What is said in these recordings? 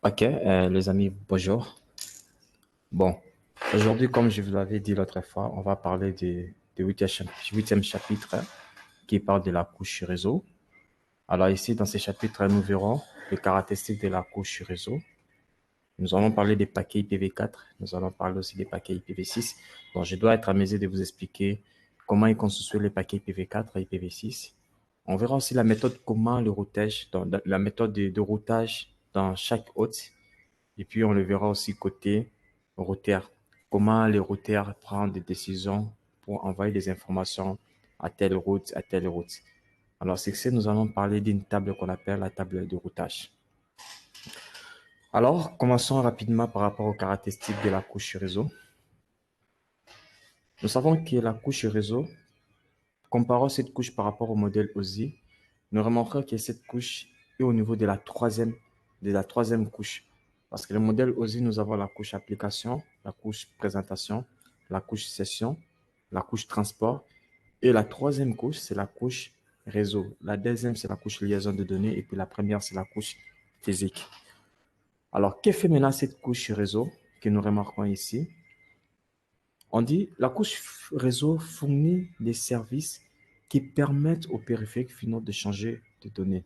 Ok, les amis, bonjour. Bon, aujourd'hui, comme je vous l'avais dit l'autre fois, on va parler du huitième chapitre qui parle de la couche réseau. Alors ici, dans ce chapitre, nous verrons les caractéristiques de la couche réseau. Nous allons parler des paquets IPv4. Nous allons parler aussi des paquets IPv6. Donc, je dois être à mesure de vous expliquer comment est constitué les paquets IPv4 et IPv6. On verra aussi la méthode, comment le routage, dans la méthode de routage dans chaque hôte. Et puis, on le verra aussi côté routeur. Comment les routeurs prennent des décisions pour envoyer des informations à telle route, à telle route. Alors, c'est que nous allons parler d'une table qu'on appelle la table de routage. Alors, commençons rapidement par rapport aux caractéristiques de la couche réseau. Nous savons que la couche réseau, comparant cette couche par rapport au modèle OSI, nous remarquerons que cette couche est au niveau de la troisième couche. Parce que le modèle OSI, nous avons la couche application, la couche présentation, la couche session, la couche transport. Et la troisième couche, c'est la couche réseau. La deuxième, c'est la couche liaison de données. Et puis la première, c'est la couche physique. Alors, que fait maintenant cette couche réseau que nous remarquons ici? On dit la couche réseau fournit des services qui permettent aux périphériques finaux de changer de données.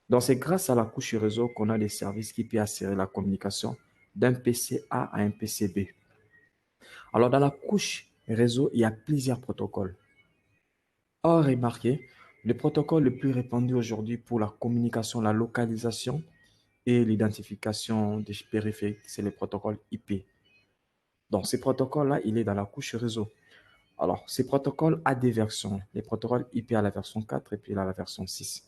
Donc, c'est grâce à la couche réseau qu'on a des services qui peuvent assurer la communication d'un PC A à un PC B. Alors, dans la couche réseau, il y a plusieurs protocoles. Or, remarquez, le protocole le plus répandu aujourd'hui pour la communication, la localisation et l'identification des périphériques, c'est le protocole IP. Donc, ce protocole-là, il est dans la couche réseau. Alors, ce protocole a des versions. Les protocoles IP à la version 4 et puis à la version 6.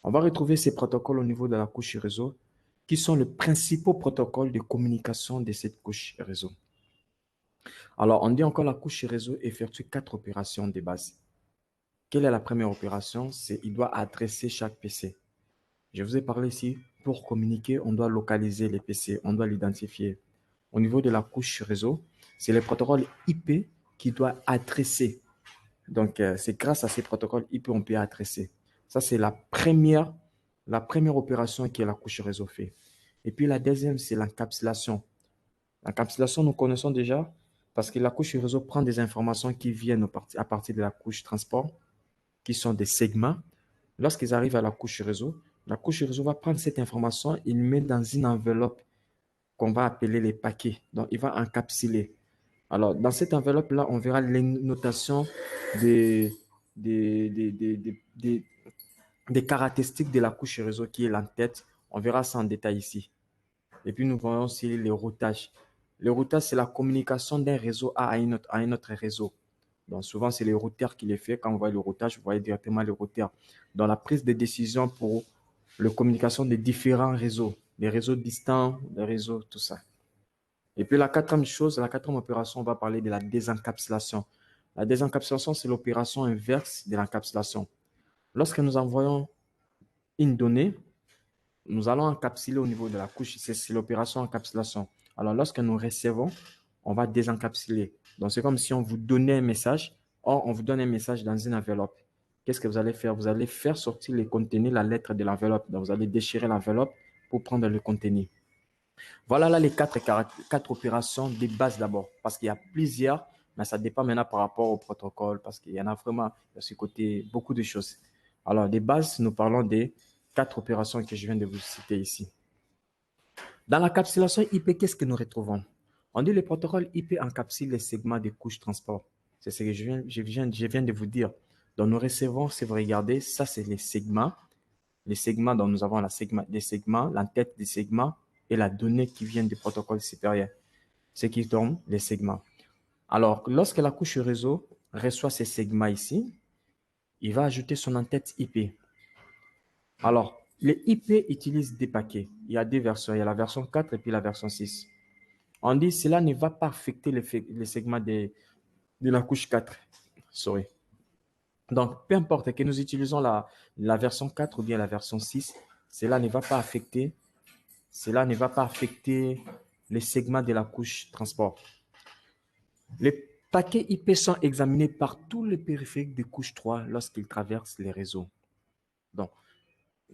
On va retrouver ces protocoles au niveau de la couche réseau qui sont les principaux protocoles de communication de cette couche réseau. Alors, on dit encore la couche réseau effectue 4 opérations de base. Quelle est la première opération? C'est il doit adresser chaque PC. Je vous ai parlé ici, pour communiquer, on doit localiser les PC, on doit l'identifier. Au niveau de la couche réseau, c'est le protocole IP qui doit adresser. Donc, c'est grâce à ces protocoles IP qu'on peut adresser. Ça, c'est la première opération que la couche réseau fait. Et puis, la deuxième, c'est l'encapsulation. L'encapsulation, nous connaissons déjà parce que la couche réseau prend des informations qui viennent à partir de la couche transport, qui sont des segments. Lorsqu'ils arrivent à la couche réseau va prendre cette information et le met dans une enveloppe qu'on va appeler les paquets. Donc, il va encapsuler. Alors, dans cette enveloppe-là, on verra les notations des, des, des, des, des, des- des caractéristiques de la couche réseau qui est l'entête. On verra ça en détail ici. Et puis, nous voyons aussi les routages. Le routage, c'est la communication d'un réseau A à un autre réseau. Donc, souvent, c'est le routeur qui le fait. Quand vous voyez le routage, vous voyez directement le routeur. Dans la prise de décision pour la communication de différents réseaux, les réseaux distants, les réseaux, tout ça. Et puis la quatrième chose, la quatrième opération, on va parler de la désencapsulation. La désencapsulation, c'est l'opération inverse de l'encapsulation. Lorsque nous envoyons une donnée, nous allons encapsuler au niveau de la couche. C'est l'opération encapsulation. Alors, lorsque nous recevons, on va désencapsuler. Donc, c'est comme si on vous donnait un message. Or, on vous donne un message dans une enveloppe. Qu'est-ce que vous allez faire? Vous allez faire sortir le contenu, la lettre de l'enveloppe. Donc, vous allez déchirer l'enveloppe pour prendre le contenu. Voilà là les quatre opérations de base d'abord, parce qu'il y a plusieurs, mais ça dépend maintenant par rapport au protocole, parce qu'il y en a vraiment de ce côté beaucoup de choses. Alors, de base, nous parlons des quatre opérations que je viens de vous citer ici. Dans l'encapsulation IP, qu'est-ce que nous retrouvons? On dit le protocole IP encapsule les segments des couches transport. C'est ce que je viens de vous dire. Donc, nous recevons, si vous regardez, ça, c'est les segments dont nous avons des segments, l'entête des segments et la donnée qui vient du protocole supérieur, ce qui donne les segments. Alors, lorsque la couche réseau reçoit ces segments ici, il va ajouter son entête IP. Alors, les IP utilisent des paquets. Il y a deux versions. Il y a la version 4 et puis la version 6. On dit que cela ne va pas affecter les segments de la couche 4. Sorry. Donc, peu importe que nous utilisons la version 4 ou bien la version 6, cela ne va pas affecter les segments de la couche transport. Les paquets IP sont examinés par tous les périphériques de couche 3 lorsqu'ils traversent les réseaux. Donc,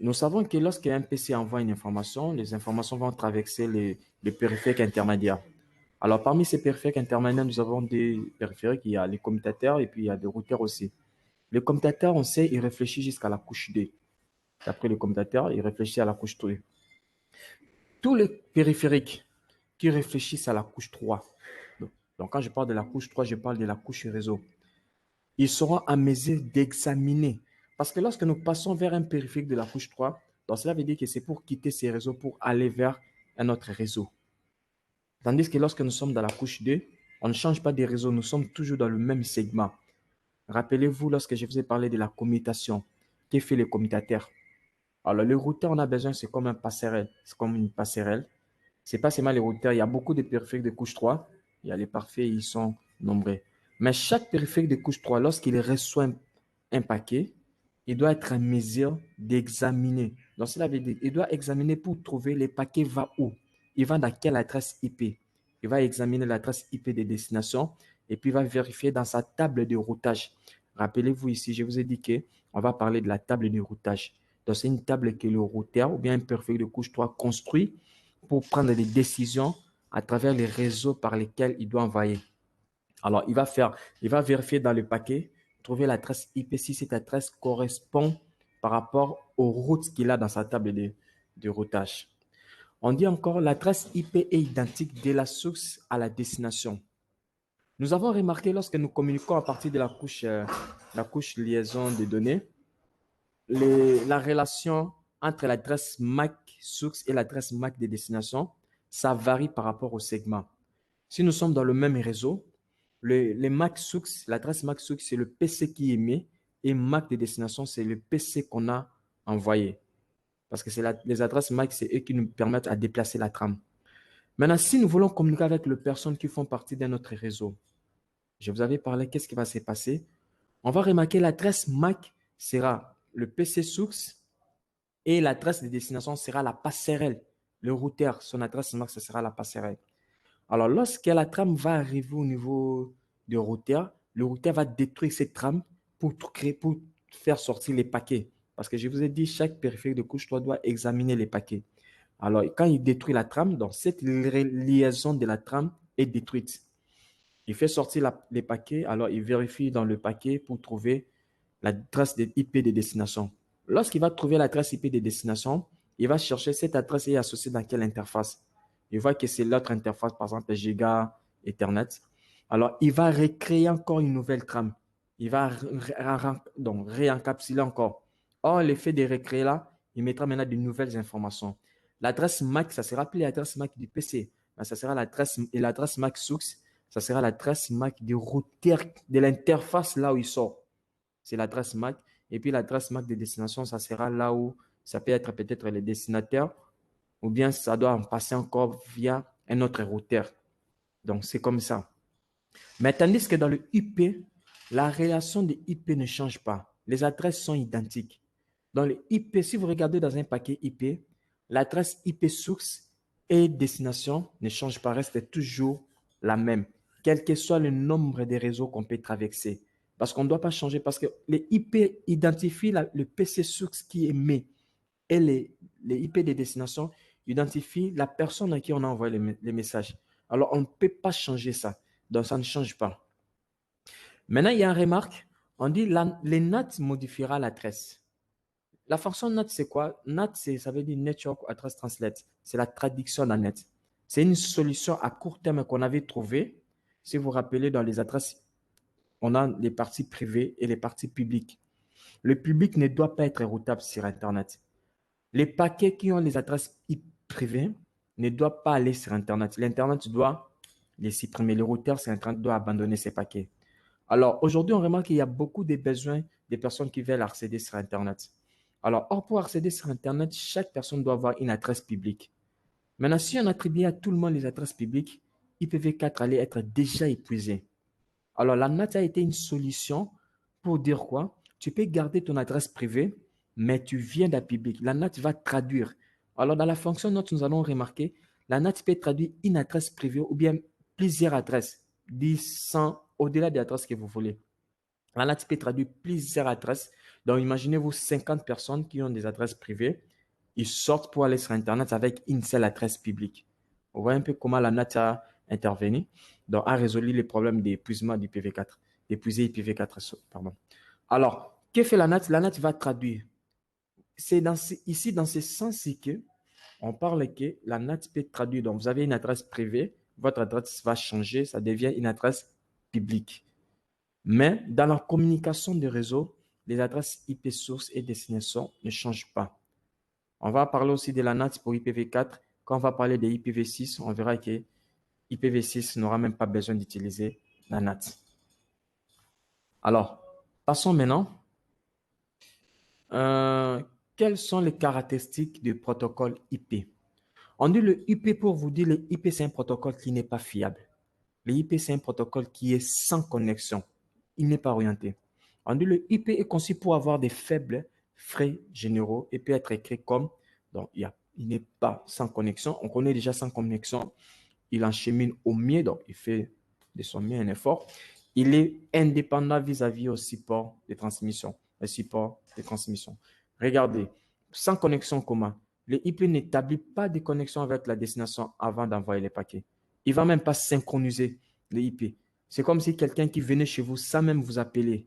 Nous savons que lorsqu'un PC envoie une information, les informations vont traverser les périphériques intermédiaires. Alors, parmi ces périphériques intermédiaires, nous avons des périphériques, il y a les commutateurs et puis il y a des routeurs aussi. Le commutateur, on sait, il réfléchit jusqu'à la couche 2. D'après le commutateur, il réfléchit à la couche 3. Tous les périphériques qui réfléchissent à la couche 3, donc quand je parle de la couche 3, je parle de la couche réseau, ils seront à mesure d'examiner. Parce que lorsque nous passons vers un périphérique de la couche 3, donc cela veut dire que c'est pour quitter ces réseaux pour aller vers un autre réseau. Tandis que lorsque nous sommes dans la couche 2, on ne change pas de réseau, nous sommes toujours dans le même segment. Rappelez-vous lorsque je vous ai parlé de la commutation, qui fait le commutateur. Alors, le routeur, on a besoin, c'est comme un passerelle. C'est comme une passerelle. C'est pas seulement les routeurs. Il y a beaucoup de périphériques de couche 3. Il y a les parfaits, ils sont nombreux. Mais chaque périphérique de couche 3, lorsqu'il reçoit un paquet, il doit être en mesure d'examiner. Donc, cela veut dire, il doit examiner pour trouver les paquets va où. Il va dans quelle adresse IP. Il va examiner l'adresse IP des destinations et puis il va vérifier dans sa table de routage. Rappelez-vous ici, je vous ai dit qu'on va parler de la table de routage. Donc, c'est une table que le routeur ou bien un périphérique de couche 3 construit pour prendre des décisions à travers les réseaux par lesquels il doit envoyer. Alors, il va vérifier dans le paquet, trouver l'adresse IP si cette adresse correspond par rapport aux routes qu'il a dans sa table de routage. On dit encore l'adresse IP est identique de la source à la destination. Nous avons remarqué lorsque nous communiquons à partir de la couche liaison de données, la relation entre l'adresse MAC source et l'adresse MAC de destination, ça varie par rapport au segment. Si nous sommes dans le même réseau, les MAC source, l'adresse MAC source, c'est le PC qui émet et MAC de destination, c'est le PC qu'on a envoyé. Parce que les adresses MAC, c'est eux qui nous permettent à déplacer la trame. Maintenant, si nous voulons communiquer avec les personnes qui font partie d'un autre réseau, je vous avais parlé, qu'est-ce qui va se passer? On va remarquer l'adresse MAC sera le PC source et l'adresse de destination sera la passerelle. Le routeur, son adresse MAC, ce sera la passerelle. Alors, lorsque la trame va arriver au niveau du routeur, le routeur va détruire cette trame pour faire sortir les paquets. Parce que je vous ai dit, chaque périphérique de couche 3 doit examiner les paquets. Alors, quand il détruit la trame, donc cette liaison de la trame est détruite. Il fait sortir les paquets, alors il vérifie dans le paquet pour trouver l'adresse de IP de destination. Lorsqu'il va trouver l'adresse IP de destination, il va chercher cette adresse est associée dans quelle interface. Il voit que c'est l'autre interface, par exemple Giga Ethernet. Alors, il va recréer encore une nouvelle trame. Il va donc réencapsuler encore. Or, l'effet de recréer là, il mettra maintenant de nouvelles informations. L'adresse MAC, ça sera plus l'adresse MAC du PC, mais ça sera l'adresse MAC source, ça sera l'adresse MAC du routeur, de l'interface là où il sort. C'est l'adresse MAC. Et puis l'adresse MAC de destination, ça sera là où ça peut être peut-être le destinataire ou bien ça doit en passer encore via un autre routeur. Donc, c'est comme ça. Mais tandis que dans le IP, la relation des IP ne change pas. Les adresses sont identiques. Dans le IP, si vous regardez dans un paquet IP, l'adresse IP source et destination ne changent pas, reste toujours la même, quel que soit le nombre de réseaux qu'on peut traverser. Parce qu'on ne doit pas changer, parce que les IP identifient le PC source qui émet et les IP des destinations identifient la personne à qui on a envoyé les messages. Alors, on ne peut pas changer ça. Donc, ça ne change pas. Maintenant, il y a une remarque. On dit les NAT modifiera l'adresse. La fonction NAT, c'est quoi? NAT, ça veut dire Network Address Translate. C'est la traduction d'un net. C'est une solution à court terme qu'on avait trouvée. Si vous vous rappelez, dans les adresses, on a les parties privées et les parties publiques. Le public ne doit pas être routable sur Internet. Les paquets qui ont les adresses privées ne doivent pas aller sur Internet. L'Internet doit les supprimer. Le routeur sur Internet doit abandonner ces paquets. Alors, aujourd'hui, on remarque qu'il y a beaucoup de besoins des personnes qui veulent accéder sur Internet. Alors, pour accéder sur Internet, chaque personne doit avoir une adresse publique. Maintenant, si on attribue à tout le monde les adresses publiques, IPv4 allait être déjà épuisé. Alors, la NAT a été une solution pour dire quoi? Tu peux garder ton adresse privée, mais tu viens d'un public. La NAT va traduire. Alors, dans la fonction NAT, nous allons remarquer, la NAT peut traduire une adresse privée ou bien plusieurs adresses, 10, 100, au-delà des adresses que vous voulez. La NAT IP traduit plusieurs adresses. Donc, imaginez-vous 50 personnes qui ont des adresses privées. Ils sortent pour aller sur Internet avec une seule adresse publique. On voit un peu comment la NAT a intervenu, donc a résolu les problèmes d'épuisement d'IPv4, d'épuiser IPv4, pardon. Alors, que fait la NAT? La NAT va traduire. C'est ici, dans ce sens-ci que on parle que la NAT peut traduire. Donc, vous avez une adresse privée, votre adresse va changer, ça devient une adresse publique. Mais dans la communication de réseau, les adresses IP source et destination ne changent pas. On va parler aussi de la NAT pour IPv4. Quand on va parler de IPv6, on verra que IPv6 n'aura même pas besoin d'utiliser la NAT. Alors, passons maintenant. Euh, Quelles sont les caractéristiques du protocole IP? On dit le IP pour vous dire, le IP c'est un protocole qui n'est pas fiable. Le IP c'est un protocole qui est sans connexion. Il n'est pas orienté. On dit le IP est conçu pour avoir des faibles frais généraux et peut être écrit comme, donc il n'est pas sans connexion. On connaît déjà sans connexion. Il enchemine au mieux, donc il fait de son mieux un effort. Il est indépendant vis-à-vis au support de transmission. Le support de transmission. Regardez, sans connexion comment? Le IP n'établit pas de connexion avec la destination avant d'envoyer les paquets. Il ne va même pas synchroniser le IP. C'est comme si quelqu'un qui venait chez vous sans même vous appeler.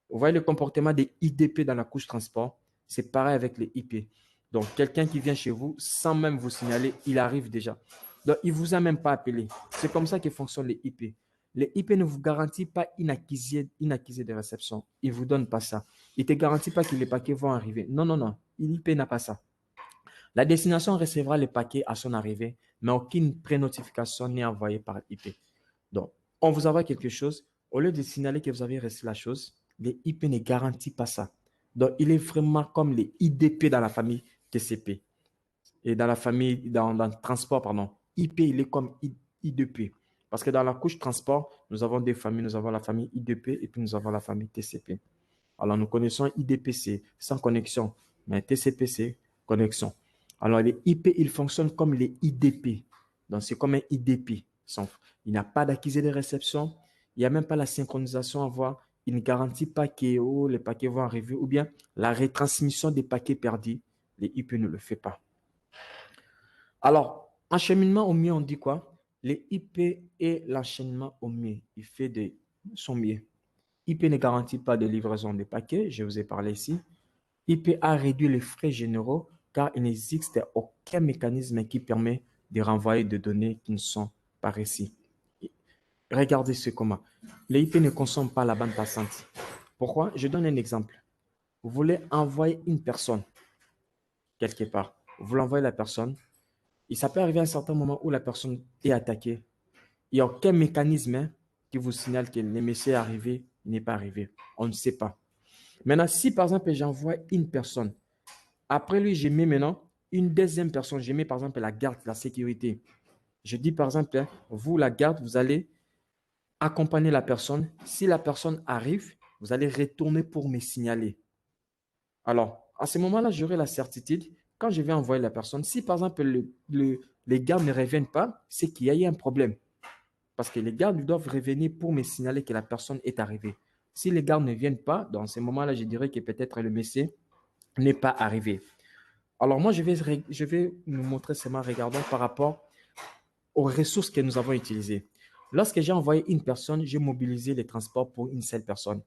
Vous voyez le comportement des IDP dans la couche transport? C'est pareil avec les IP. Donc, quelqu'un qui vient chez vous sans même vous signaler, il arrive déjà. Donc, il ne vous a même pas appelé. C'est comme ça que fonctionnent les IP. Les IP ne vous garantissent pas une accusé de réception. Ils ne vous donnent pas ça. Ils ne te garantissent pas que les paquets vont arriver. Non, non, non. L'IP n'a pas ça. La destination recevra les paquets à son arrivée, mais aucune pré-notification n'est envoyée par IP. Donc, on vous envoie quelque chose. Au lieu de signaler que vous avez reçu la chose, les IP ne garantissent pas ça. Donc, il est vraiment comme les IDP dans la famille TCP. Et dans la famille, dans le transport, pardon. IP, il est comme IDP. Parce que dans la couche transport, nous avons des familles. Nous avons la famille IDP et puis nous avons la famille TCP. Alors, nous connaissons IDP, c'est sans connexion. Mais TCP, c'est connexion. Alors, les IP, ils fonctionnent comme les IDP. Donc, c'est comme un IDP. Il n'y a pas d'accusé de réception. Il n'y a même pas la synchronisation à voir. Il ne garantit pas que les paquets vont arriver ou bien la retransmission des paquets perdus. Les IP ne le fait pas. Alors, enchaînement au mieux, on dit quoi? Les IP et l'enchaînement au mieux, il fait de son mieux. IP ne garantit pas de livraison des paquets, je vous ai parlé ici. IP a réduit les frais généraux car il n'existe aucun mécanisme qui permet de renvoyer des données qui ne sont pas récies. Regardez ce comment. Les IP ne consomment pas la bande passante. Pourquoi? Je donne un exemple. Vous voulez envoyer une personne quelque part. Vous l'envoyez la personne. Et ça peut arriver à un certain moment où la personne est attaquée. Il n'y a aucun mécanisme qui vous signale que le monsieur est arrivé, il n'est pas arrivé. On ne sait pas. Maintenant, si par exemple j'envoie une personne, après lui, je mets maintenant une deuxième personne, je mets par exemple la garde, la sécurité. Je dis par exemple, vous, la garde, vous allez accompagner la personne. Si la personne arrive, vous allez retourner pour me signaler. Alors, à ce moment-là, j'aurai la certitude, quand je vais envoyer la personne, si par exemple les gardes ne reviennent pas, c'est qu'il y a eu un problème. Parce que les gardes doivent revenir pour me signaler que la personne est arrivée. Si les gardes ne viennent pas, dans ce moment-là, je dirais que peut-être le messie n'est pas arrivé. Alors moi, je vais nous montrer seulement, regardons par rapport aux ressources que nous avons utilisées. Lorsque j'ai envoyé une personne, j'ai mobilisé les transports pour une seule personne.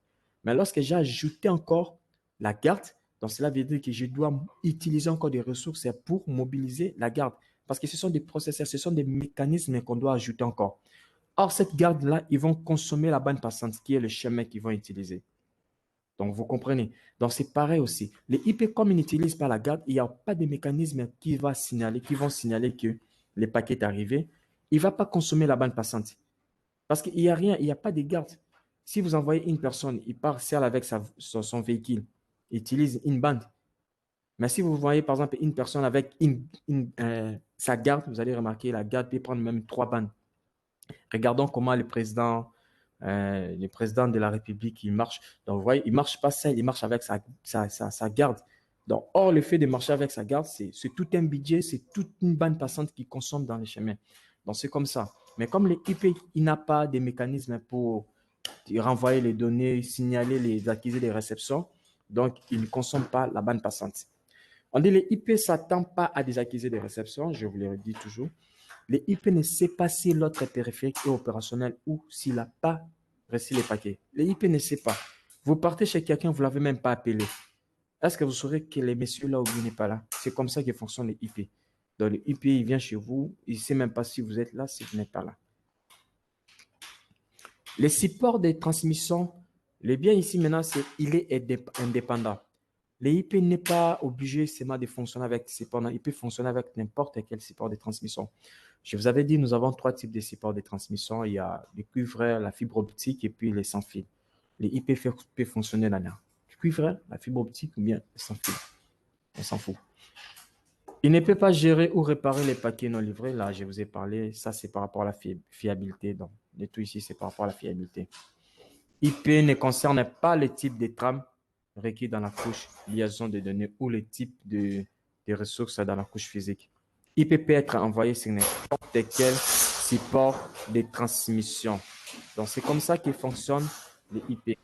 Mais lorsque j'ai ajouté encore la garde, donc cela veut dire que je dois utiliser encore des ressources pour mobiliser la garde. Parce que ce sont des processus, ce sont des mécanismes qu'on doit ajouter encore. Or, cette garde-là, ils vont consommer la bande passante, qui est le chemin qu'ils vont utiliser. Donc, vous comprenez. Donc, c'est pareil aussi. Les IP, comme ils n'utilisent pas la garde, il n'y a pas de mécanisme qui vont signaler que le paquet est arrivé. Il ne va pas consommer la bande passante. Parce qu'il n'y a rien, il n'y a pas de garde. Si vous envoyez une personne, il part seul avec son véhicule, il utilise une bande. Mais si vous voyez, par exemple, une personne avec sa garde, vous allez remarquer, la garde peut prendre même trois bandes. Regardons comment le président de la République, il marche. Donc, vous voyez, il ne marche pas seul, il marche avec sa garde. Donc, or, le fait de marcher avec sa garde, c'est tout un budget, c'est toute une bande passante qui consomme dans les chemins. Donc, c'est comme ça. Mais comme l'équipe, il n'a pas de mécanisme renvoyer les données, signaler les accusés des réceptions. Donc, ils ne consomment pas la bande passante. On dit les IP ne s'attendent pas à des accusés de réception, je vous le redis toujours. Les IP ne savent pas si l'autre périphérique est opérationnel ou s'il n'a pas reçu les paquets. Les IP ne savent pas. Vous partez chez quelqu'un, vous ne l'avez même pas appelé. Est-ce que vous saurez que les messieurs là où il n'est pas là? C'est comme ça que fonctionnent les IP. Donc, le IP, il vient chez vous, il ne sait même pas si vous êtes là, si vous n'êtes pas là. Les supports de transmission, le bien ici maintenant, c'est qu'il est indépendant. Les IP n'est pas obligé seulement de fonctionner avec support. Il peut fonctionner avec n'importe quel support de transmission. Je vous avais dit, nous avons 3 types de supports de transmission. Il y a le cuivre, la fibre optique et puis les sans fil. Les IP peuvent fonctionner là-dedans. Le cuivre, la fibre optique ou bien le sans fil. On s'en fout. Il ne peut pas gérer ou réparer les paquets non livrés. Là, je vous ai parlé. Ça, c'est par rapport à la fiabilité. Donc, le tout ici, c'est par rapport à la fiabilité. IP ne concerne pas le type de trame requis dans la couche liaison de données ou le type de ressources dans la couche physique. IP peut être envoyé sur n'importe quel support de transmission. Donc, c'est comme ça que fonctionne les IP.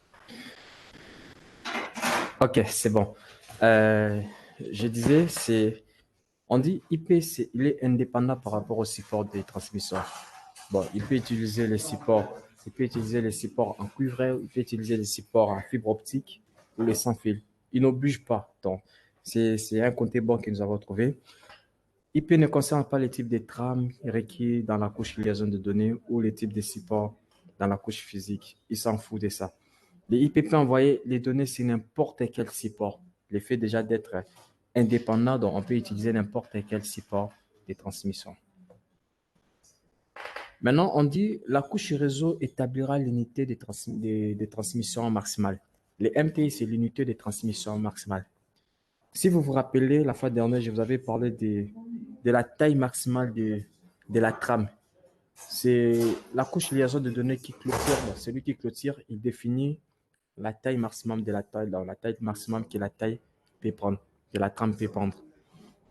OK, c'est bon. Je disais, on dit IP, il est indépendant par rapport au support de transmission. Bon, il peut utiliser les supports. Il peut utiliser les supports en cuivre, il peut utiliser les supports en fibre optique ou les sans fil. Il n'oblige pas. Donc, c'est un côté bon que nous avons trouvé. IP ne concerne pas les types de trames requis dans la couche liaison de données ou les types de supports dans la couche physique. Il s'en fout de ça. Les IP peut envoyer les données sur n'importe quel support. Le fait déjà d'être indépendant, donc on peut utiliser n'importe quel support de transmission. Maintenant, on dit la couche réseau établira l'unité de transmission maximale. Les MTI, c'est l'unité de transmission maximale. Si vous vous rappelez, la fois dernière, je vous avais parlé de la taille maximale de la trame. C'est la couche liaison de données qui clôture. Celui qui clôture, il définit la taille maximum de la taille, la taille maximum que la taille peut prendre, que la trame peut prendre.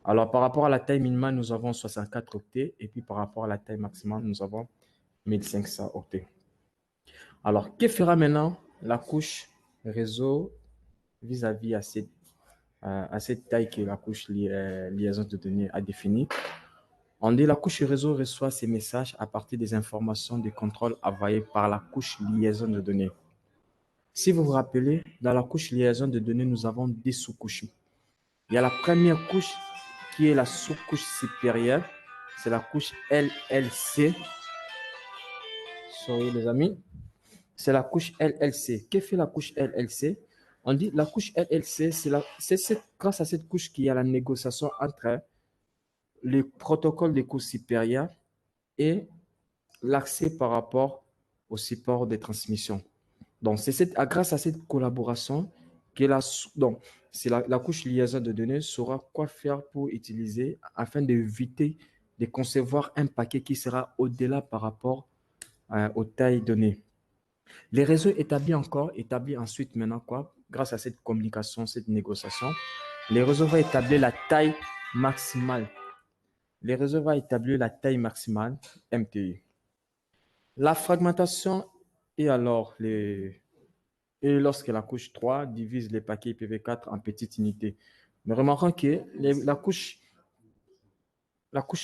Alors, par rapport à la taille minimale, nous avons 64 octets. Et puis, par rapport à la taille maximale, nous avons 1500 octets. Alors, que fera maintenant la couche réseau vis-à-vis à cette taille que la couche liaison de données a définie? On dit la couche réseau reçoit ces messages à partir des informations de contrôle envoyées par la couche liaison de données. Si vous vous rappelez, dans la couche liaison de données, nous avons des sous-couches. Il y a la première couche qui est la sous-couche supérieure. C'est la couche LLC. Sorry les amis. C'est la couche LLC. Que fait la couche LLC? On dit la couche LLC, c'est grâce à cette couche qu'il y a la négociation entre les protocoles des couches supérieures et l'accès par rapport au support de transmission. Donc, c'est grâce à cette collaboration que la couche liaison de données saura quoi faire pour utiliser afin d'éviter de concevoir un paquet qui sera au-delà par rapport aux tailles données. Les réseaux établis ensuite maintenant quoi? Grâce à cette communication, cette négociation, les réseaux vont établir la taille maximale. Les réseaux vont établir la taille maximale MTI. La fragmentation et lorsque la couche 3 divise les paquets IPv4 en petites unités. Mais remarquons que la couche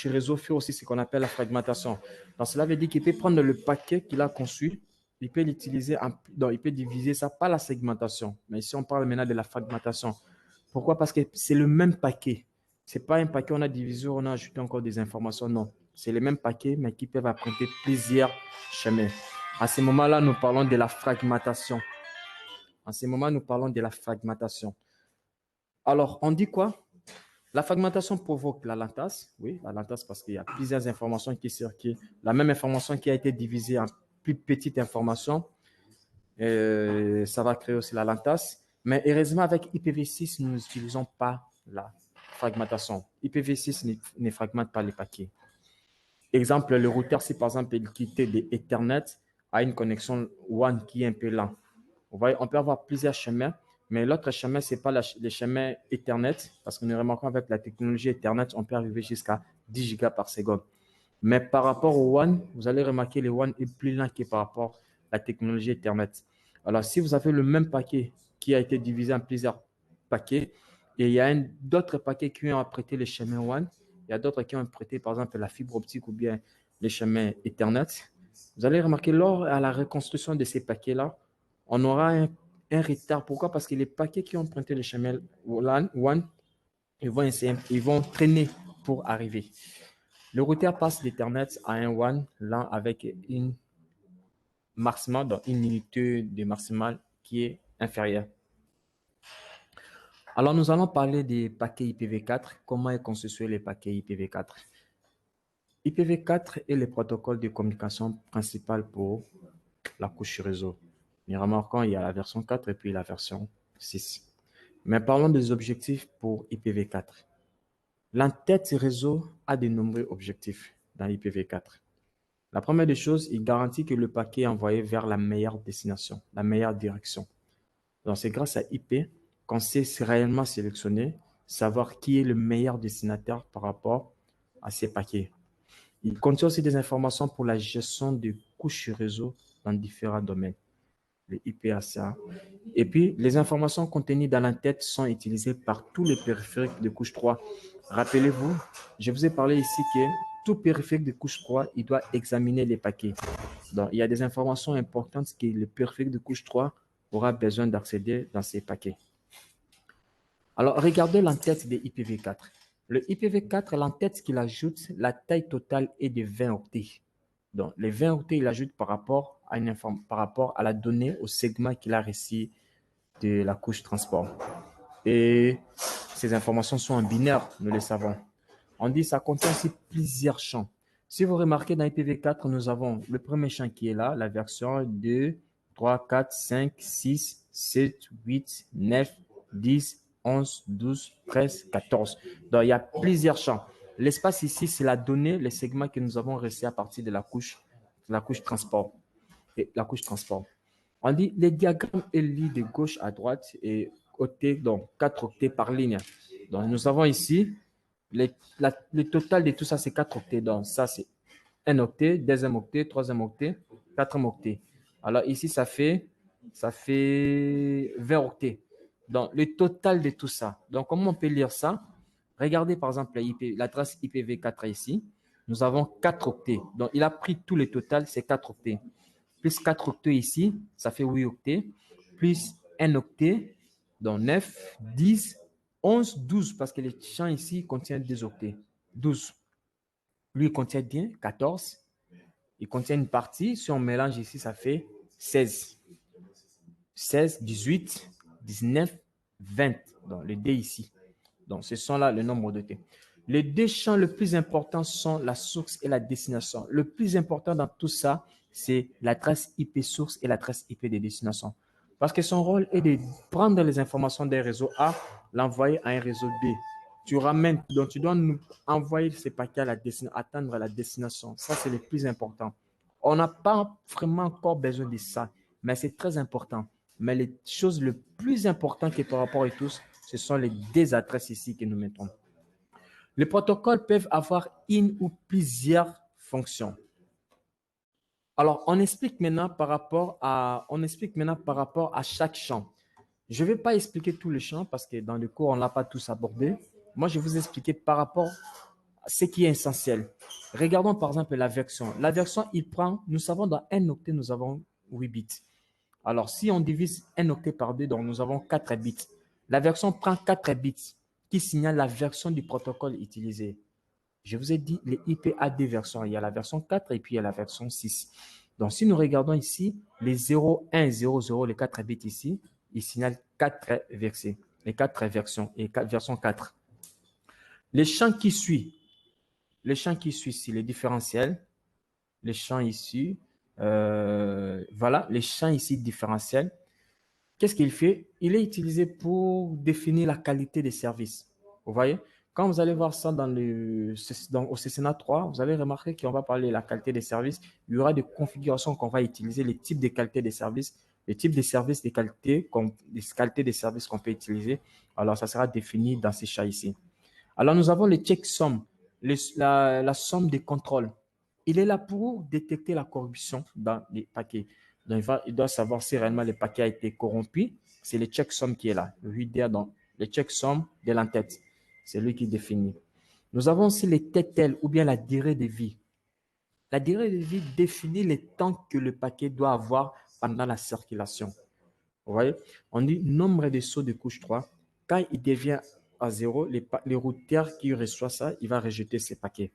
réseau fait aussi ce qu'on appelle la fragmentation. Donc, cela veut dire qu'il peut prendre le paquet qu'il a conçu, il peut l'utiliser, il peut diviser ça par la segmentation. Mais ici, on parle maintenant de la fragmentation. Pourquoi? Parce que c'est le même paquet. Ce n'est pas un paquet, on a divisé, on a ajouté encore des informations. Non, c'est le même paquet, mais qui peuvent emprunter plusieurs chemins. À ce moment-là, nous parlons de la fragmentation. En ce moment, nous parlons de la fragmentation. Alors, on dit quoi? La fragmentation provoque la lentesse. Oui, la lentesse parce qu'il y a plusieurs informations qui circulent. La même information qui a été divisée en plus petites informations, ça va créer aussi la lentesse. Mais heureusement, avec IPv6, nous n'utilisons pas la fragmentation. IPv6 ne fragmente pas les paquets. Exemple, le routeur, si par exemple il quitte l'Ethernet à une connexion WAN qui est un peu lent. Vous voyez, on peut avoir plusieurs chemins, mais l'autre chemin, ce n'est pas le chemin Ethernet, parce que nous remarquons avec la technologie Ethernet, on peut arriver jusqu'à 10 gigas par seconde. Mais par rapport au WAN, vous allez remarquer que le WAN est plus lent que par rapport la technologie Ethernet. Alors, si vous avez le même paquet qui a été divisé en plusieurs paquets, et il y a d'autres paquets qui ont prêté le chemin WAN, il y a d'autres qui ont prêté, par exemple, la fibre optique ou bien les chemins Ethernet. Vous allez remarquer, lors à la reconstruction de ces paquets-là, on aura un retard. Pourquoi? Parce que les paquets qui ont emprunté le chemin WAN, ils vont traîner pour arriver. Le routeur passe d'Ethernet à un WAN là avec une maximum, donc une unité de maximal qui est inférieure. Alors, nous allons parler des paquets IPv4. Comment est constitué les paquets IPv4? IPv4 est le protocole de communication principal pour la couche réseau. Mais remarquons, il y a la version 4 et puis la version 6. Mais parlons des objectifs pour IPv4. L'entête réseau a de nombreux objectifs dans IPv4. La première des choses, il garantit que le paquet est envoyé vers la meilleure destination, la meilleure direction. Donc, c'est grâce à IP qu'on sait réellement sélectionner, savoir qui est le meilleur destinataire par rapport à ces paquets. Il contient aussi des informations pour la gestion des couches réseau dans différents domaines, le IPACA. Et puis, les informations contenues dans l'entête sont utilisées par tous les périphériques de couche 3. Rappelez-vous, je vous ai parlé ici que tout périphérique de couche 3, il doit examiner les paquets. Donc, il y a des informations importantes que le périphérique de couche 3 aura besoin d'accéder dans ces paquets. Alors, regardez l'entête des IPv4. Le IPv4, l'entête qu'il ajoute, la taille totale est de 20 octets. Donc, les 20 octets, il ajoute par rapport à la donnée, au segment qu'il a reçu de la couche transport. Et ces informations sont en binaire, nous le savons. On dit que ça contient aussi plusieurs champs. Si vous remarquez dans IPv4, nous avons le premier champ qui est là, la version 2, 3, 4, 5, 6, 7, 8, 9, 10, 11, 12, 13, 14. Donc, il y a plusieurs champs. L'espace ici, c'est la donnée, les segments que nous avons reçus à partir de la couche transport. Et la couche transport. On dit les diagrammes lits de gauche à droite et octets, donc 4 octets par ligne. Donc, nous avons ici le total de tout ça, c'est 4 octets. Donc, ça, c'est un octet, deuxième octet, troisième octet, quatrième octet. Alors, ici, ça fait 20 octets. Donc, le total de tout ça. Donc, comment on peut lire ça? Regardez, par exemple, l'adresse IPv4 ici. Nous avons 4 octets. Donc, il a pris tout le total, c'est 4 octets. Plus 4 octets ici, ça fait 8 octets. Plus un octet, donc 9, 10, 11, 12, parce que les champs ici contiennent 2 octets. 12. Lui, il contient bien 14. Il contient une partie. Si on mélange ici, ça fait 16. 16, 18, 19, 20. Donc, le D ici. Donc, ce sont là le nombre de T. Les deux champs les plus importants sont la source et la destination. Le plus important dans tout ça, c'est l'adresse IP source et l'adresse IP de destination. Parce que son rôle est de prendre les informations d'un réseau A, l'envoyer à un réseau B. Tu ramènes, donc tu dois nous envoyer ces paquets à atteindre la destination. Ça, c'est le plus important. On n'a pas vraiment encore besoin de ça, mais c'est très important. Mais les choses les plus importantes que par rapport à tous, ce sont les deux adresses ici que nous mettons. Les protocoles peuvent avoir une ou plusieurs fonctions. Alors, on explique maintenant par rapport à chaque champ. Je ne vais pas expliquer tous les champs parce que dans le cours, on ne l'a pas tous abordé. Moi, je vais vous expliquer par rapport à ce qui est essentiel. Regardons par exemple la version. La version, nous savons dans un octet, nous avons 8 bits. Alors, si on divise un octet par 2, donc nous avons 4 bits. La version prend 4 bits qui signalent la version du protocole utilisé. Je vous ai dit, les IP a deux versions. Il y a la version 4 et puis il y a la version 6. Donc, si nous regardons ici, les 0, 1, 0, 0, les 4 bits ici, ils signalent 4 versets, les 4 versions et version 4. Les champs qui suivent, c'est les différentiels, les champs ici, voilà, les champs ici différentiels. Qu'est-ce qu'il fait? Il est utilisé pour définir la qualité des services. Vous voyez? Quand vous allez voir ça au CCNA 3, vous allez remarquer qu'on va parler de la qualité des services. Il y aura des configurations qu'on va utiliser, les types de qualité des services, les types de services des qualités des services qu'on peut utiliser. Alors, ça sera défini dans ces champs ici. Alors, nous avons le checksum, la somme des contrôles. Il est là pour détecter la corruption dans les paquets. Donc, il doit savoir si réellement le paquet a été corrompu. C'est le checksum qui est là. Reader, donc, le checksum de l'entête. C'est lui qui définit. Nous avons aussi les TTL ou bien la durée de vie. La durée de vie définit le temps que le paquet doit avoir pendant la circulation. Vous voyez, on dit nombre de sauts de couche 3. Quand il devient à zéro, les routeurs qui reçoit ça, il va rejeter ses paquets.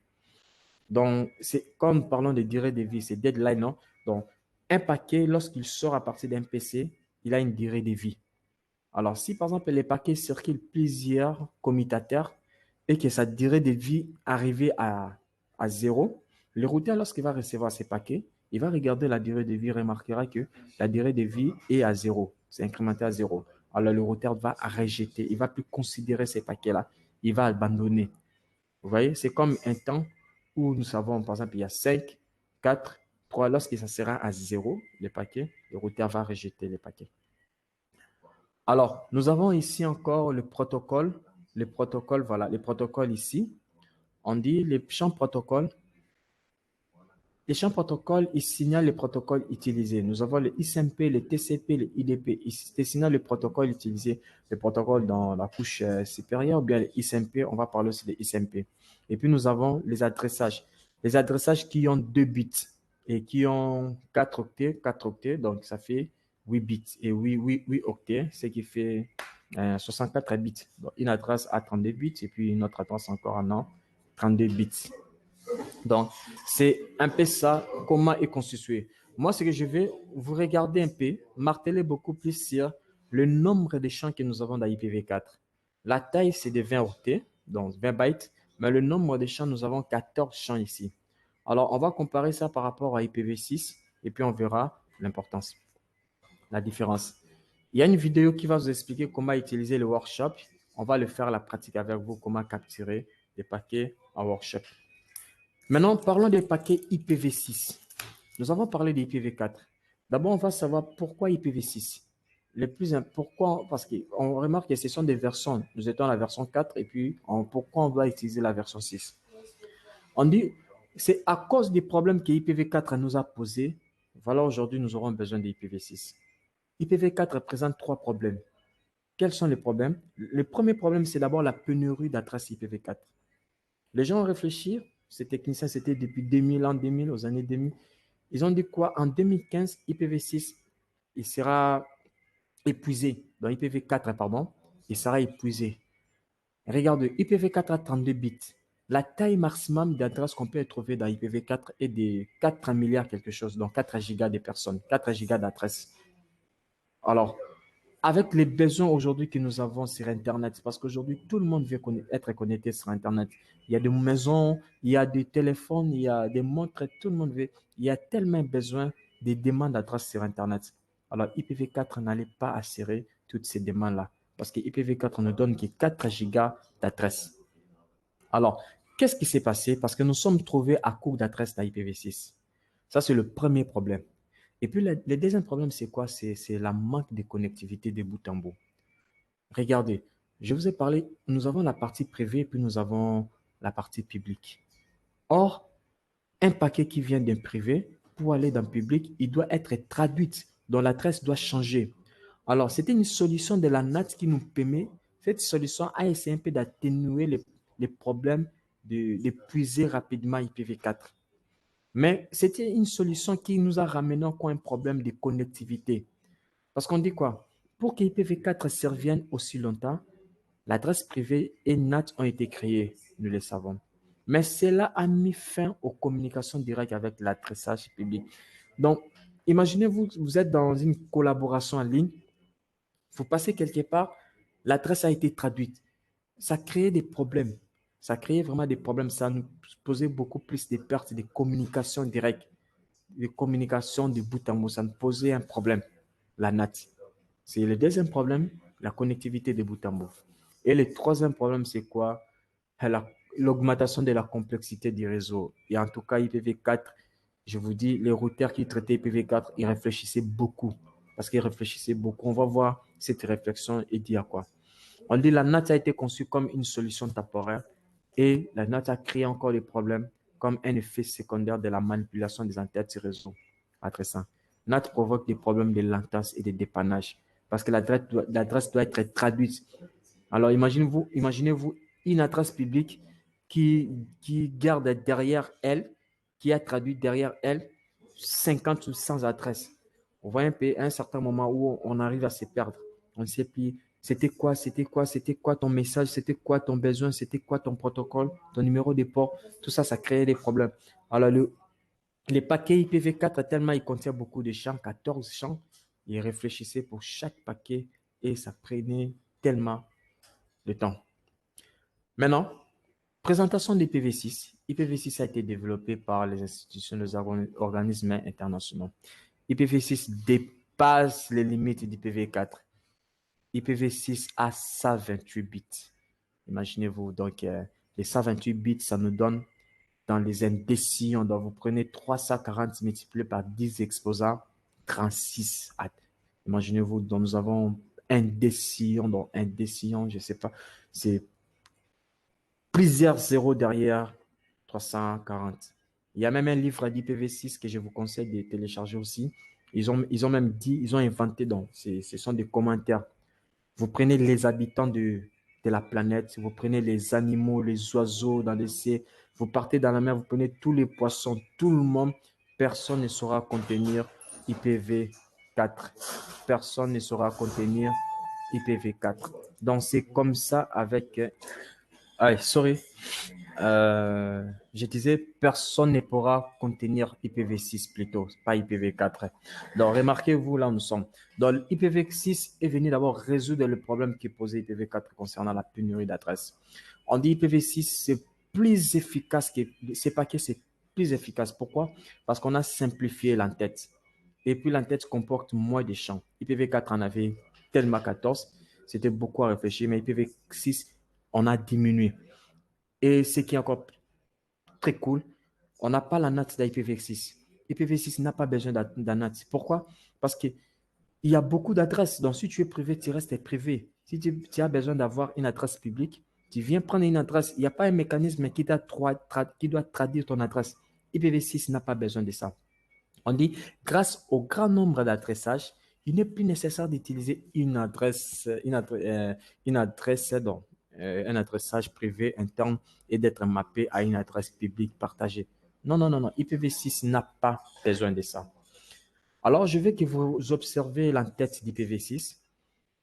Donc, c'est comme parlons de durée de vie, c'est deadline, non? Donc, un paquet, lorsqu'il sort à partir d'un PC, il a une durée de vie. Alors, si par exemple les paquets circulent plusieurs commutateurs et que sa durée de vie arrive à zéro, le routeur, lorsqu'il va recevoir ces paquets, il va regarder la durée de vie, remarquera que la durée de vie est à zéro, c'est incrémenté à zéro. Alors, le routeur va rejeter, il ne va plus considérer ces paquets-là, il va abandonner. Vous voyez, c'est comme un temps où nous savons, par exemple, il y a 5, 4, 3. Lorsque ça sera à zéro, le paquet, le routeur va rejeter les paquets. Alors, nous avons ici encore le protocole. Le protocole, voilà, le protocole ici. On dit les champs protocole. Les champs protocole, ils signalent les protocoles utilisés. Nous avons le XMP, le TCP, le IDP. Ils signalent le protocole utilisé, le protocole dans la couche supérieure, ou bien le XMP. On va parler aussi de XMP. Et puis, nous avons les adressages. Les adressages qui ont 2 bits et qui ont 4 octets. 4 octets, donc ça fait 8 bits et 8 octets, ce qui fait 64 bits. Donc, une adresse à 32 bits et puis une autre adresse encore en 32 bits. Donc, c'est un peu ça, comment est constitué. Moi, ce que je vais vous regarder un peu, marteler beaucoup plus sur le nombre de champs que nous avons dans IPv4. La taille, c'est de 20 octets, donc 20 bytes, mais le nombre de champs, nous avons 14 champs ici. Alors, on va comparer ça par rapport à IPv6 et puis on verra l'importance, la différence. Il y a une vidéo qui va vous expliquer comment utiliser le workshop. On va le faire la pratique avec vous, comment capturer des paquets en workshop. Maintenant, parlons des paquets IPv6. Nous avons parlé d'IPv4. D'abord, on va savoir pourquoi IPv6. Pourquoi? Parce qu'on remarque que ce sont des versions. Nous étions à la version 4 et puis pourquoi on doit utiliser la version 6? On dit c'est à cause des problèmes que IPv4 nous a posés. Voilà, aujourd'hui, nous aurons besoin d'IPv6. IPv4 présente 3 problèmes. Quels sont les problèmes? Le premier problème, c'est d'abord la pénurie d'adresses IPv4. Les gens ont réfléchi, ces techniciens, c'était depuis 2000, en 2000, aux années 2000. Ils ont dit quoi? En 2015, IPv6, il sera épuisé. Dans IPv4, pardon, il sera épuisé. Regarde, IPv4 a 32 bits. La taille maximum d'adresses qu'on peut trouver dans IPv4 est de 4 milliards quelque chose, donc 4 gigas de personnes, 4 gigas d'adresses. Alors, avec les besoins aujourd'hui que nous avons sur Internet, parce qu'aujourd'hui, tout le monde veut être connecté sur Internet. Il y a des maisons, il y a des téléphones, il y a des montres, tout le monde veut. Il y a tellement besoin de demandes d'adresse sur Internet. Alors, IPv4 n'allait pas assurer toutes ces demandes-là, parce que IPv4 ne donne que 4 gigas d'adresse. Alors, qu'est-ce qui s'est passé? Parce que nous sommes trouvés à court d'adresse dans IPv6. Ça, c'est le premier problème. Et puis, le deuxième problème, c'est quoi? C'est la manque de connectivité de bout en bout. Regardez, je vous ai parlé, nous avons la partie privée, puis nous avons la partie publique. Or, un paquet qui vient d'un privé, pour aller dans le public, il doit être traduit, dont l'adresse doit changer. Alors, c'était une solution de la NAT qui nous permet, cette solution a essayé un peu d'atténuer les problèmes d'épuiser rapidement IPv4. Mais c'était une solution qui nous a ramené encore un problème de connectivité. Parce qu'on dit quoi? Pour que IPv4 survienne aussi longtemps, l'adresse privée et NAT ont été créées, nous le savons. Mais cela a mis fin aux communications directes avec l'adressage public. Donc, imaginez-vous, vous êtes dans une collaboration en ligne, vous passez quelque part, l'adresse a été traduite. Ça créait des problèmes. Ça créait vraiment des problèmes. Ça nous posait beaucoup plus de pertes de communication directe, de communication de bout en bout. Ça nous posait un problème, la NAT. C'est le deuxième problème, la connectivité de bout en bout. Et le troisième problème, c'est quoi? L'augmentation de la complexité du réseau. Et en tout cas, IPv4, je vous dis, les routeurs qui traitaient IPv4, ils réfléchissaient beaucoup. Parce qu'ils réfléchissaient beaucoup. On va voir cette réflexion et dire quoi. On dit la NAT a été conçue comme une solution temporaire et la NAT a créé encore des problèmes comme un effet secondaire de la manipulation des entêtes du réseau adressant. NAT provoque des problèmes de latence et de dépannage parce que l'adresse doit être traduite. Alors, imaginez-vous une adresse publique qui garde derrière elle, qui a traduit derrière elle 50 ou 100 adresses. On voit à un certain moment où on arrive à se perdre. On ne sait plus c'était quoi ton message, c'était quoi ton besoin, c'était quoi ton protocole, ton numéro de port. Tout ça, ça crée des problèmes. Alors, les paquets IPv4, tellement il contient beaucoup de champs, 14 champs, ils réfléchissaient pour chaque paquet et ça prenait tellement de temps. Maintenant, présentation d'IPv6. IPv6 a été développé par les institutions des organismes internationaux. IPv6 dépasse les limites d'IPv4. IPv6 a 128 bits. Imaginez-vous, donc les 128 bits, ça nous donne dans les indécisions. Donc vous prenez 340 multiplié par 10 exposants, 36. Imaginez-vous, donc nous avons un décision, donc un décision, je ne sais pas, c'est plusieurs zéros derrière 340. Il y a même un livre d'IPv6 que je vous conseille de télécharger aussi. Ils ont même dit, ils ont inventé, donc ce sont des commentaires. Vous prenez les habitants de la planète, vous prenez les animaux, les oiseaux dans les cieux, vous partez dans la mer, vous prenez tous les poissons, tout le monde, personne ne saura contenir IPv4. Personne ne saura contenir IPv4. Donc c'est comme ça avec... sorry. Je disais, personne ne pourra contenir IPv6 plutôt, pas IPv4. Donc, remarquez-vous, là où nous sommes. Donc, IPv6 est venu d'abord résoudre le problème qui posait IPv4 concernant la pénurie d'adresses. On dit IPv6, c'est plus efficace que ces paquets, c'est plus efficace. Pourquoi? Parce qu'on a simplifié l'entête. Et puis, l'entête comporte moins de champs. IPv4 en avait tellement 14, c'était beaucoup à réfléchir, mais IPv6, on a diminué. Et ce qui est encore très cool, on n'a pas la NAT d'IPv6. IPv6 n'a pas besoin de NAT. Pourquoi? Parce qu'il y a beaucoup d'adresses. Donc, si tu es privé, tu restes privé. Si tu as besoin d'avoir une adresse publique, tu viens prendre une adresse. Il n'y a pas un mécanisme qui doit traduire ton adresse. IPv6 n'a pas besoin de ça. On dit, grâce au grand nombre d'adressages, il n'est plus nécessaire d'utiliser une adresse, donc, un adressage privé interne et d'être mappé à une adresse publique partagée. Non, non, non, non. IPv6 n'a pas besoin de ça. Alors, je veux que vous observez l'entête d'IPv6.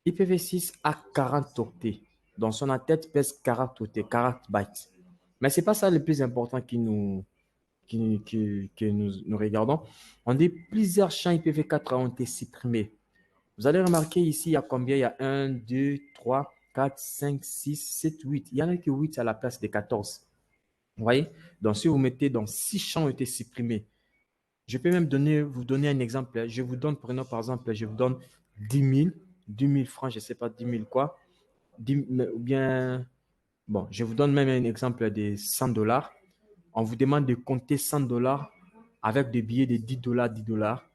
IPv6 a 40 octets. Donc, son entête pèse 40 octets, 40 bytes. Mais ce n'est pas ça le plus important que nous regardons. On dit plusieurs champs IPv4 ont été supprimés. Vous allez remarquer ici, il y a combien? Il y a 1, 2, 3, 4, 5, 6, 7, 8. Il n'y en a que 8 à la place de 14. Vous voyez? Donc, si vous mettez dans 6 champs ont été supprimés, je peux même vous donner un exemple. Je vous donne, prenons par exemple, je vous donne 10 000 francs, je ne sais pas, 10 000 quoi. 10, ou bien, bon, je vous donne même un exemple de 100 dollars. On vous demande de compter 100 dollars avec des billets de 10 dollars, 10 dollars,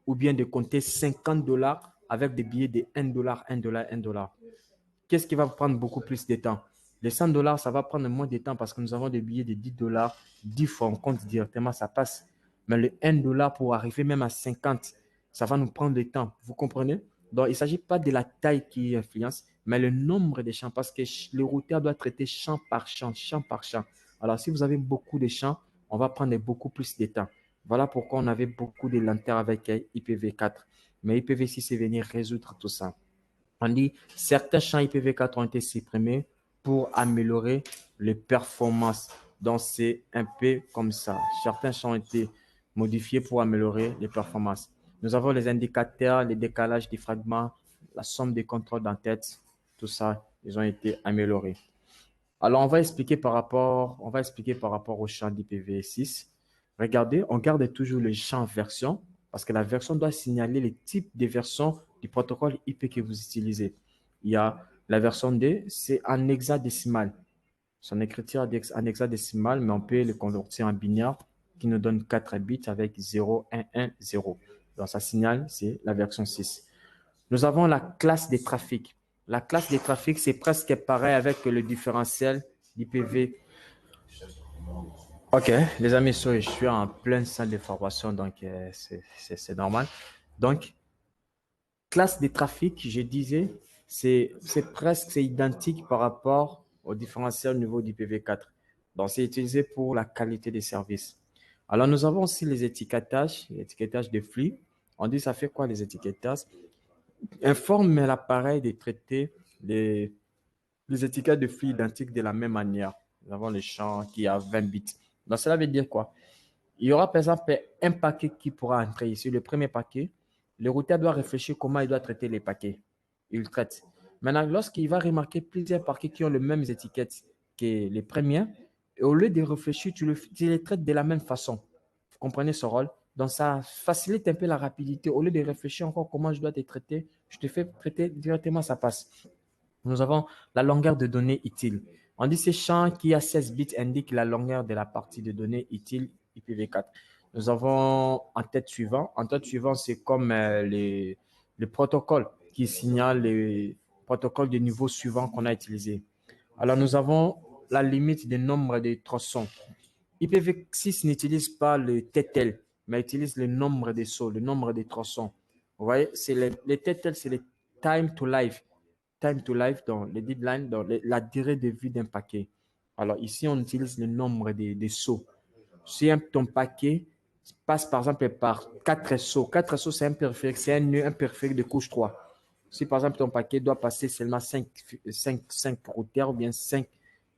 ou bien de compter 50 dollars avec des billets de 1 dollar, 1 dollar, 1 dollar. Qu'est-ce qui va prendre beaucoup plus de temps? Les 100 dollars, ça va prendre moins de temps parce que nous avons des billets de 10 dollars, 10 fois on compte directement, ça passe. Mais le 1 dollar pour arriver même à 50, ça va nous prendre du temps. Vous comprenez? Donc, il ne s'agit pas de la taille qui influence, mais le nombre de champs parce que le routeur doit traiter champ par champ, champ par champ. Alors, si vous avez beaucoup de champs, on va prendre beaucoup plus de temps. Voilà pourquoi on avait beaucoup de lenteur avec IPv4. Mais IPv6 est venu résoudre tout ça. On dit certains champs IPv4 ont été supprimés pour améliorer les performances. Donc, c'est un peu comme ça. Certains champs ont été modifiés pour améliorer les performances. Nous avons les indicateurs, les décalages des fragments, la somme des contrôles d'entête, tout ça, ils ont été améliorés. Alors, on va expliquer par rapport au champ d'IPv6. Regardez, on garde toujours le champ version parce que la version doit signaler le type de version du protocole IP que vous utilisez. Il y a la version D, c'est en hexadécimal. Son écriture en hexadécimal, mais on peut le convertir en binaire qui nous donne 4 bits avec 0, 1, 1, 0. Donc, ça signale, c'est la version 6. Nous avons la classe des trafics. La classe des trafics, c'est presque pareil avec le différentiel d'IPv. Ok, les amis, je suis en pleine salle de formation, donc c'est normal. Donc, classe de trafic, je disais, c'est identique par rapport au différentiel au niveau du PV4. Donc, c'est utilisé pour la qualité des services. Alors, nous avons aussi l'étiquetage de flux. On dit, ça fait quoi les étiquetages? Informe l'appareil de traiter les, les étiquettes de flux identiques de la même manière. Nous avons le champ qui a 20 bits. Donc, cela veut dire quoi? Il y aura par exemple un paquet qui pourra entrer ici. Le premier paquet, le routeur doit réfléchir comment il doit traiter les paquets. Il traite. Maintenant, lorsqu'il va remarquer plusieurs paquets qui ont les mêmes étiquettes que les premiers, et au lieu de réfléchir, tu les traites de la même façon. Vous comprenez ce rôle? Donc, ça facilite un peu la rapidité. Au lieu de réfléchir encore comment je dois te traiter, je te fais traiter directement, ça passe. Nous avons la longueur de données utile. On dit ce champ qui a 16 bits indique la longueur de la partie de données utile IPv4. Nous avons en tête suivant. En tête suivant, c'est comme les protocoles qui signalent les protocoles de niveau suivant qu'on a utilisé. Alors, nous avons la limite du nombre de tronçons. IPv6 n'utilise pas le TTL, mais utilise le nombre de sauts, le nombre de tronçons. Vous voyez, c'est les TTL, c'est les time to life, dans les deadlines, dans la durée de vie d'un paquet. Alors ici, on utilise le nombre de sauts. Si ton paquet passe par exemple par 4 sauts, 4 sauts, c'est un périphérique, c'est un nœud, un périphérique de couche 3. Si par exemple ton paquet doit passer seulement 5 routeurs ou bien 5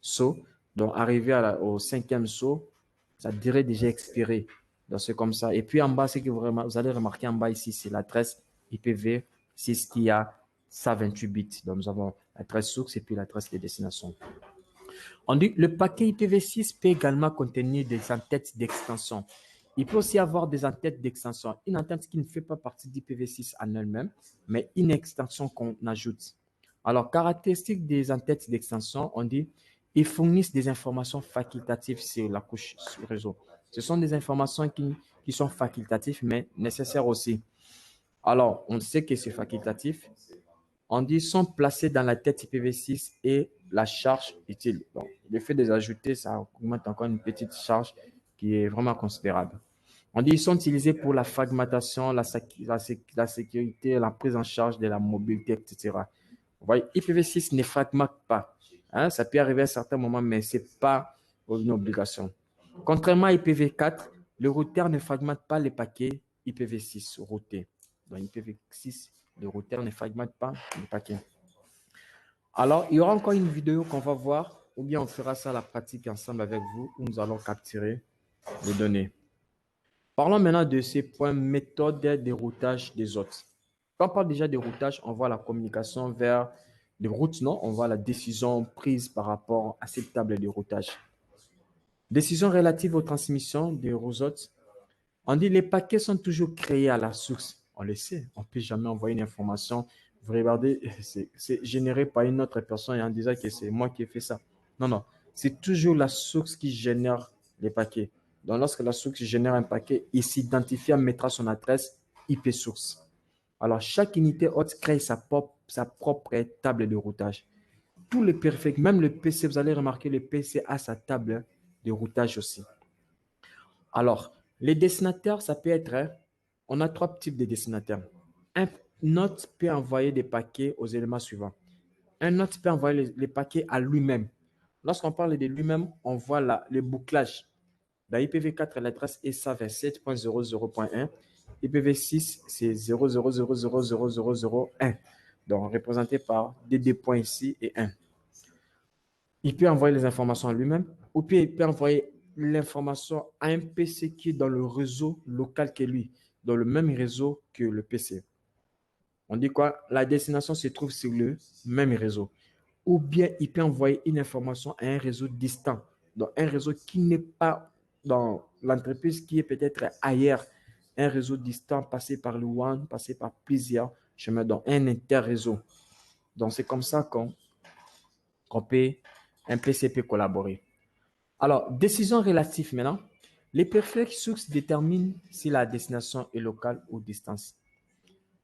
sauts, donc arriver au cinquième saut, ça dirait déjà expiré. Donc c'est comme ça. Et puis en bas, c'est que vous allez remarquer en bas ici, c'est l'adresse IPv6 qui a 128 bits. Donc nous avons l'adresse source et puis l'adresse de destination. On dit que le paquet IPv6 peut également contenir des entêtes d'extension. Il peut aussi avoir des entêtes d'extension. Une entête qui ne fait pas partie d'IPv6 en elle-même, mais une extension qu'on ajoute. Alors, caractéristiques des entêtes d'extension, on dit ils fournissent des informations facultatives sur la couche réseau. Ce sont des informations qui sont facultatives, mais nécessaires aussi. Alors, on sait que c'est facultatif, on dit sont placés dans la tête IPv6 et la charge utile. Donc, le fait de les ajouter, ça augmente encore une petite charge qui est vraiment considérable. On dit ils sont utilisés pour la fragmentation, la sécurité, la prise en charge de la mobilité, etc. Vous voyez, IPv6 ne fragmente pas. Hein, ça peut arriver à certains moments, mais ce n'est pas une obligation. Contrairement à IPv4, le routeur ne fragmente pas les paquets IPv6 routés. Dans IPv6, le routeur ne fragmente pas les paquets. Alors, il y aura encore une vidéo qu'on va voir, ou bien on fera ça à la pratique ensemble avec vous, où nous allons capturer les données. Parlons maintenant de ces points méthodes de routage des autres. Quand on parle déjà de routage, on voit la communication vers les routes, non? On voit la décision prise par rapport à cette table de routage. Décision relative aux transmissions des routes. On dit les paquets sont toujours créés à la source. On le sait, on ne peut jamais envoyer une information. Vous regardez, c'est généré par une autre personne et en disant que c'est moi qui ai fait ça. Non, non, c'est toujours la source qui génère les paquets. Donc, lorsque la source génère un paquet, il s'identifie, mettra son adresse IP source. Alors, chaque unité hôte crée sa propre table de routage. Tous les périphériques, même le PC, vous allez remarquer, le PC a sa table de routage aussi. Alors, les destinataires, ça peut être, hein, on a trois types de destinataires. Un hôte peut envoyer des paquets aux éléments suivants. Un hôte peut envoyer les paquets à lui-même. Lorsqu'on parle de lui-même, on voit le bouclage. Dans IPv4, l'adresse est 127.00.1. IPv6, c'est 000000001. Donc, représenté par des points ici et 1. Il peut envoyer les informations à lui-même ou puis il peut envoyer l'information à un PC qui est dans le réseau local que lui, dans le même réseau que le PC. On dit quoi? La destination se trouve sur le même réseau. Ou bien il peut envoyer une information à un réseau distant, dans un réseau qui n'est pas dans l'entreprise, qui est peut-être ailleurs, un réseau distant passé par le WAN, passé par plusieurs chemins, dans un interréseau. Donc c'est comme ça qu'on peut, un PC peut collaborer. Alors, décision relative maintenant. Les périphériques sources déterminent si la destination est locale ou distance.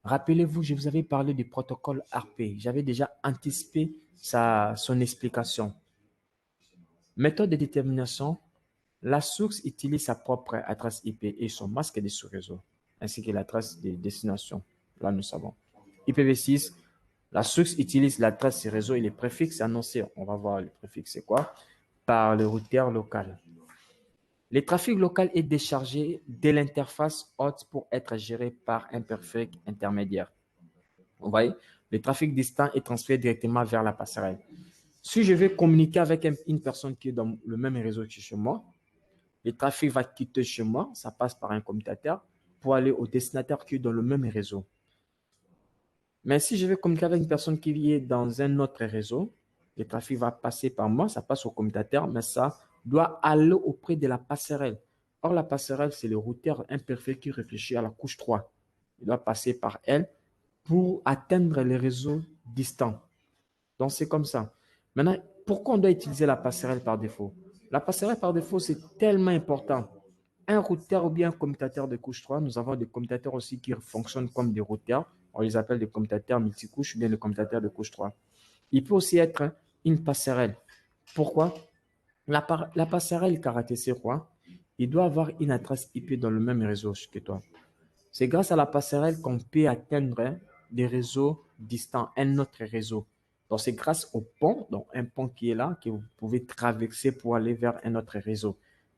Rappelez-vous, je vous avais parlé du protocole RP. J'avais déjà anticipé son explication. Méthode de détermination. La source utilise sa propre adresse IP et son masque de sous-réseau, ainsi que l'adresse de destination. Là, nous savons. IPv6, la source utilise l'adresse du réseau et les préfixes annoncés. On va voir les préfixes, c'est quoi? Par le routeur local. Le trafic local est déchargé de l'interface hôte pour être géré par un périphérique intermédiaire. Vous voyez, le trafic distant est transféré directement vers la passerelle. Si je vais communiquer avec une personne qui est dans le même réseau que chez moi, le trafic va quitter chez moi, ça passe par un commutateur pour aller au destinataire qui est dans le même réseau. Mais si je vais communiquer avec une personne qui est dans un autre réseau, le trafic va passer par moi, ça passe au commutateur, mais ça doit aller auprès de la passerelle. Or, la passerelle, c'est le routeur imparfait qui réfléchit à la couche 3. Il doit passer par elle pour atteindre les réseaux distants. Donc, c'est comme ça. Maintenant, pourquoi on doit utiliser la passerelle par défaut? La passerelle par défaut, c'est tellement important. Un routeur ou bien un commutateur de couche 3, nous avons des commutateurs aussi qui fonctionnent comme des routeurs. On les appelle des commutateurs multicouches ou bien des commutateurs de couche 3. Il peut aussi être une passerelle. Pourquoi? La passerelle caractérise quoi? Il doit avoir une adresse IP dans le même réseau que toi. C'est grâce à la passerelle qu'on peut atteindre des réseaux distants, un autre réseau. Donc, c'est grâce au pont, donc un pont qui est là, que vous pouvez traverser pour aller vers un autre réseau.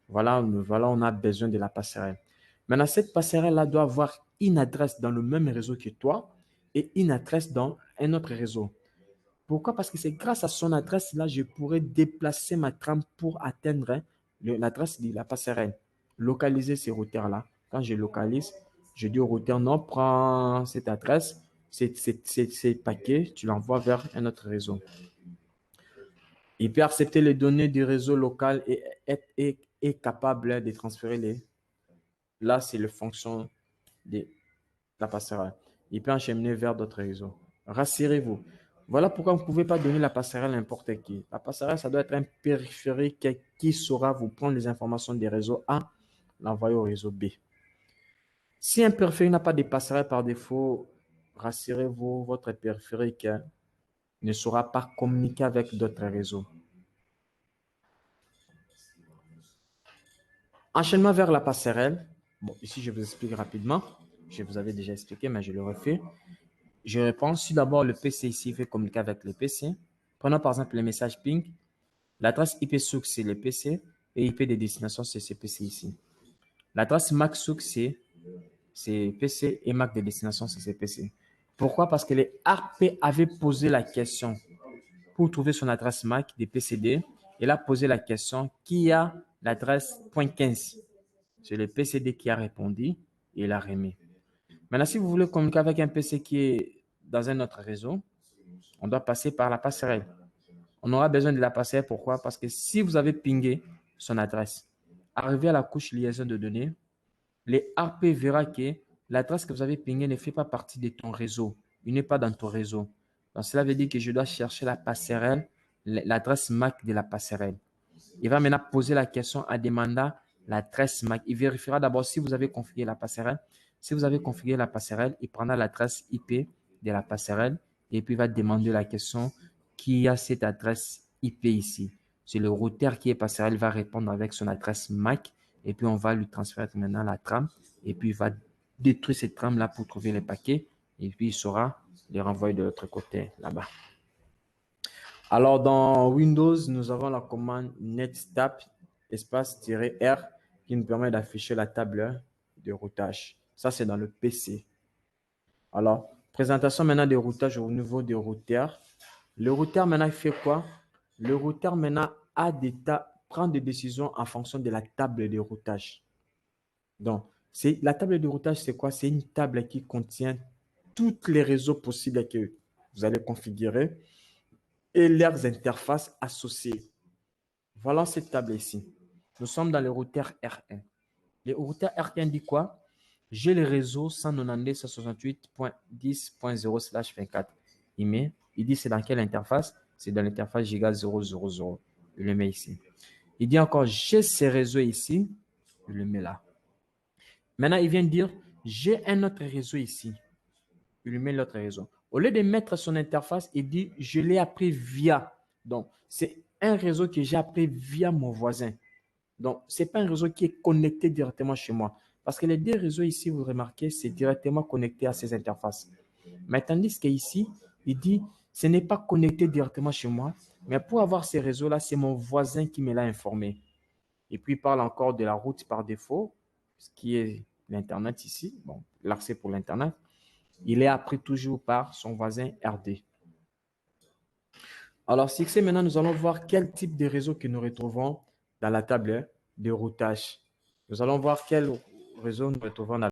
Voilà, on a besoin de la passerelle. Maintenant, cette passerelle-là doit avoir une adresse dans le même réseau que toi et une adresse dans un autre réseau. Pourquoi? Parce que c'est grâce à son adresse-là, je pourrais déplacer ma trame pour atteindre l'adresse de la passerelle. Localiser ces routeurs-là. Quand je localise, je dis au routeur, non, prends cette adresse, ces paquets, tu l'envoies vers un autre réseau. Il peut accepter les données du réseau local et est capable de transférer les. Là, c'est la fonction de la passerelle. Il peut enchaîner vers d'autres réseaux. Rassurez-vous. Voilà pourquoi vous ne pouvez pas donner la passerelle à n'importe qui. La passerelle, ça doit être un périphérique qui saura vous prendre les informations des réseaux A, l'envoyer au réseau B. Si un périphérique n'a pas de passerelle par défaut, rassurez-vous, votre périphérique ne saura pas communiquer avec d'autres réseaux. Enchaînement vers la passerelle. Bon, ici, je vous explique rapidement. Je vous avais déjà expliqué, mais je le refais. Je réponds si d'abord le PC ici veut communiquer avec le PC. Prenons par exemple le message ping. L'adresse IP source, c'est le PC et IP de destination, c'est ce PC ici. L'adresse MAC source, c'est PC et MAC de destination, c'est ce PC. Pourquoi? Parce que les ARP avaient posé la question pour trouver son adresse MAC des PCD. Il a posé la question qui a l'adresse .15. C'est le PCD qui a répondu et il a remis. Maintenant, si vous voulez communiquer avec un PC qui est dans un autre réseau, on doit passer par la passerelle. On aura besoin de la passerelle. Pourquoi? Parce que si vous avez pingé son adresse, arrivé à la couche liaison de données, les ARP verra que l'adresse que vous avez pingée ne fait pas partie de ton réseau. Il n'est pas dans ton réseau. Donc, cela veut dire que je dois chercher la passerelle, l'adresse MAC de la passerelle. Il va maintenant poser la question en demandant l'adresse MAC. Il vérifiera d'abord si vous avez configuré la passerelle. Si vous avez configuré la passerelle, il prendra l'adresse IP de la passerelle et puis il va demander la question qui a cette adresse IP ici. C'est le routeur qui est passerelle, il va répondre avec son adresse MAC et puis on va lui transférer maintenant la trame et puis il va détruire cette trame-là pour trouver les paquets et puis il saura les renvoyer de l'autre côté là-bas. Alors, dans Windows, nous avons la commande netstab espace-R qui nous permet d'afficher la table de routage. Ça, c'est dans le PC. Alors, présentation maintenant des routages au niveau des routeurs. Le routeur maintenant fait quoi? Le routeur maintenant prend des décisions en fonction de la table de routage. Donc, la table de routage, c'est quoi? C'est une table qui contient tous les réseaux possibles que vous allez configurer et leurs interfaces associées. Voilà cette table ici. Nous sommes dans le routeur R1. Le routeur R1 dit quoi? J'ai le réseau 192.168.10.0/24. Il dit c'est dans quelle interface? C'est dans l'interface giga 000. Il le met ici. Il dit encore j'ai ces réseaux ici. Il le met là. Maintenant, il vient de dire j'ai un autre réseau ici. Il lui met l'autre réseau. Au lieu de mettre son interface, il dit je l'ai appris via. Donc, c'est un réseau que j'ai appris via mon voisin. Donc, ce n'est pas un réseau qui est connecté directement chez moi. Parce que les deux réseaux ici, vous remarquez, c'est directement connecté à ces interfaces. Mais tandis qu'ici, il dit, ce n'est pas connecté directement chez moi, mais pour avoir ces réseaux-là, c'est mon voisin qui me l'a informé. Et puis, il parle encore de la route par défaut, ce qui est l'Internet ici, bon, l'accès pour l'Internet. Il est appris toujours par son voisin RD. Alors, si c'est maintenant, nous allons voir quel type de réseau que nous retrouvons dans la table de routage. Nous allons voir quel réseau nous retrouvons dans